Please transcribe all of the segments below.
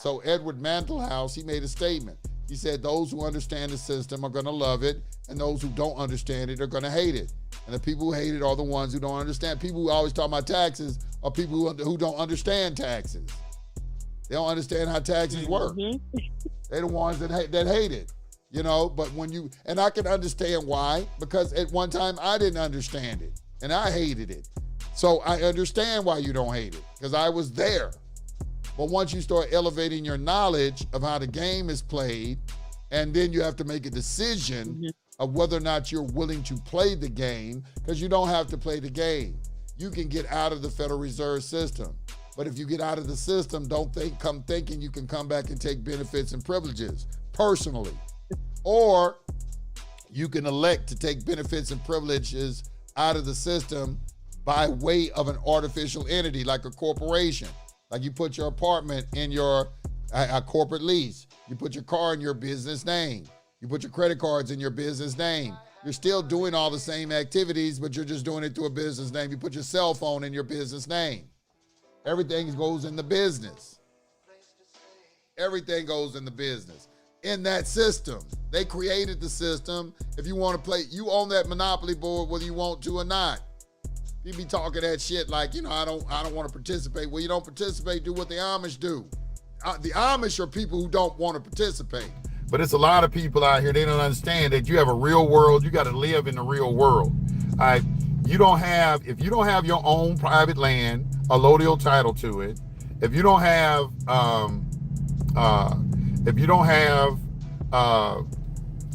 So Edward Mantelhouse, he made a statement. He said those who understand the system are going to love it, and those who don't understand it are going to hate it. And the people who hate it are the ones who don't understand. People who always talk about taxes are people who don't understand taxes. They don't understand how taxes work. They're the ones that hate it, you know. But when you, and I can understand why, because at one time I didn't understand it and I hated it. So I understand why you don't hate it, because I was there. But once you start elevating your knowledge of how the game is played, and then you have to make a decision of whether or not you're willing to play the game, because you don't have to play the game. You can get out of the Federal Reserve System. But if you get out of the system, don't come thinking you can come back and take benefits and privileges personally. Or you can elect to take benefits and privileges out of the system by way of an artificial entity like a corporation. Like you put your apartment in your a corporate lease. You put your car in your business name. You put your credit cards in your business name. You're still doing all the same activities, but you're just doing it through a business name. You put your cell phone in your business name. Everything goes in the business. Everything goes in the business. In that system. They created the system. If you want to play, you own that monopoly board whether you want to or not. You be talking that shit like, you know, I don't want to participate. Well, you don't participate, do what the Amish do. The Amish are people who don't want to participate. But it's a lot of people out here, they don't understand that you have a real world. You got to live in the real world. All right. If you don't have your own private land, a allodial title to it, if you don't have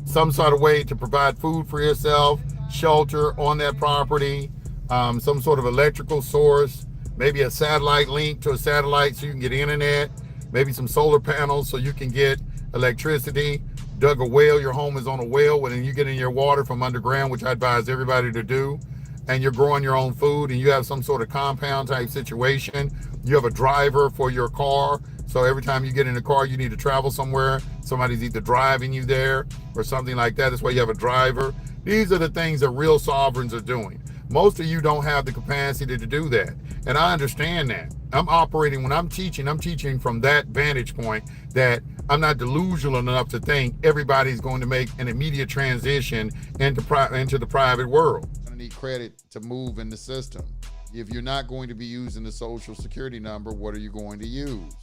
some sort of way to provide food for yourself, shelter on that property, some sort of electrical source, maybe a satellite link to a satellite so you can get internet, maybe some solar panels so you can get electricity, dug a well, your home is on a well, when you get in your water from underground, which I advise everybody to do, and you're growing your own food and you have some sort of compound type situation, you have a driver for your car, so every time you get in the car, you need to travel somewhere, somebody's either driving you there or something like that. That's why you have a driver. These are the things that real sovereigns are doing. Most of you don't have the capacity to do that. And I understand that. I'm operating, when I'm teaching from that vantage point, that I'm not delusional enough to think everybody's going to make an immediate transition into the private world. I need credit to move in the system. If you're not going to be using the social security number, what are you going to use?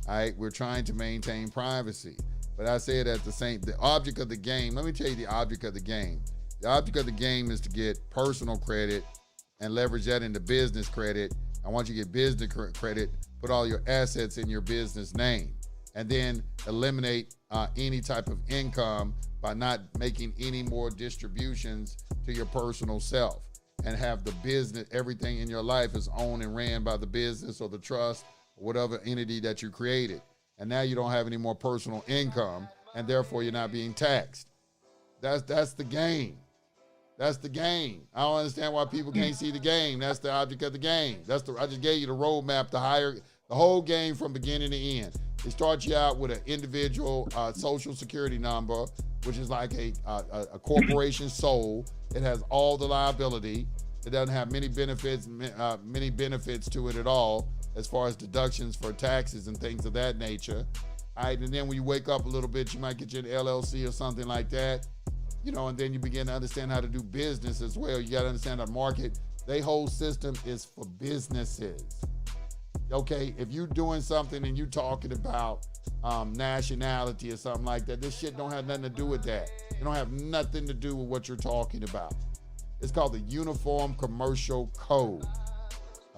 All right, we're trying to maintain privacy. But I said the object of the game, let me tell you the object of the game. The object of the game is to get personal credit and leverage that into business credit. And once you get business credit, put all your assets in your business name. And then eliminate any type of income by not making any more distributions to your personal self. And have the business, everything in your life is owned and ran by the business or the trust or whatever entity that you created. And now you don't have any more personal income, and therefore you're not being taxed. That's the game. That's the game. I don't understand why people can't see the game. That's the object of the game. I just gave you the roadmap to hire the whole game from beginning to end. It starts you out with an individual social security number, which is like a corporation soul. It has all the liability. It doesn't have many benefits to it at all, as far as deductions for taxes and things of that nature. All right, and then when you wake up a little bit, you might get you an LLC or something like that. You know, and then you begin to understand how to do business as well. You got to understand the market. Their whole system is for businesses. Okay, if you're doing something and you're talking about nationality or something like that, this shit don't have nothing to do with that. It don't have nothing to do with what you're talking about. It's called the Uniform Commercial Code.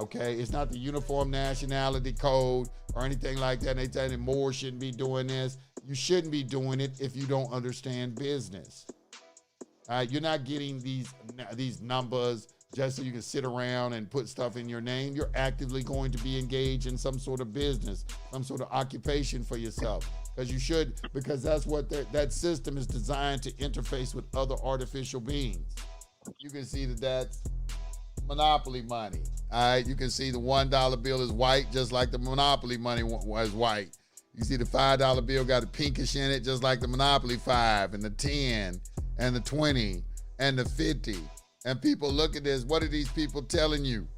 Okay, it's not the Uniform Nationality Code or anything like that. They tell you more shouldn't be doing this. You shouldn't be doing it if you don't understand business. You're not getting these numbers just so you can sit around and put stuff in your name. You're actively going to be engaged in some sort of business, some sort of occupation for yourself. Because that's what that system is designed to interface with other artificial beings. You can see that's monopoly money. All right, you can see the $1 bill is white, just like the monopoly money was white. You see the $5 bill got a pinkish in it, just like the monopoly 5 and the 10 and the 20 and the 50. And people look at this. What are these people telling you?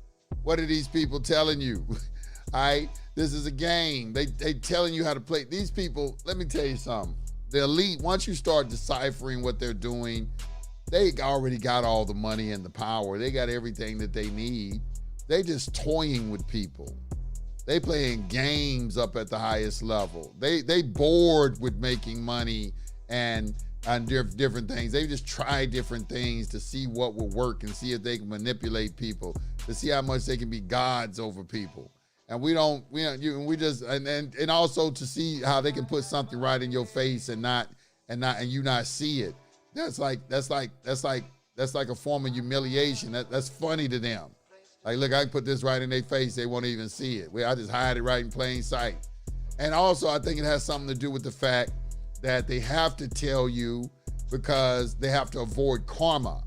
What are these people telling you? All right, this is a game. They telling you how to play. These people, let me tell you something. The elite, once you start deciphering what they're doing, they already got all the money and the power. They got everything that they need. They just toying with people. They playing games up at the highest level. They bored with making money and different things. They just try different things to see what will work and see if they can manipulate people, to see how much they can be gods over people. And we also to see how they can put something right in your face and you not see it. That's like a form of humiliation. That's funny to them. Like, look, I can put this right in their face. They won't even see it. I just hide it right in plain sight. And also, I think it has something to do with the fact that they have to tell you because they have to avoid karma.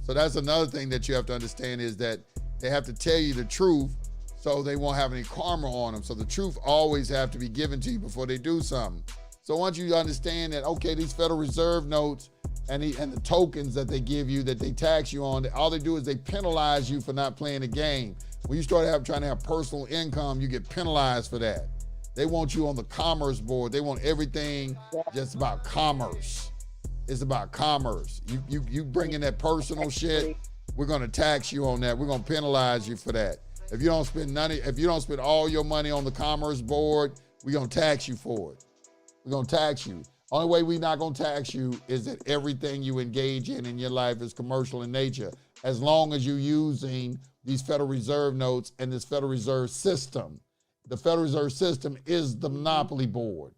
So that's another thing that you have to understand is that they have to tell you the truth so they won't have any karma on them. So the truth always have to be given to you before they do something. So once you understand that, okay, these Federal Reserve notes and the tokens that they give you, that they tax you on, all they do is they penalize you for not playing the game. When you start trying to have personal income, you get penalized for that. They want you on the commerce board. They want everything just about commerce. It's about commerce. You bring in that personal shit, we're gonna tax you on that. We're gonna penalize you for that. If you don't spend all your money on the commerce board, we're gonna tax you for it. We're gonna tax you. Only way we're not gonna tax you is that everything you engage in your life is commercial in nature, as long as you're using these Federal Reserve notes and this Federal Reserve system. The Federal Reserve System is the monopoly board.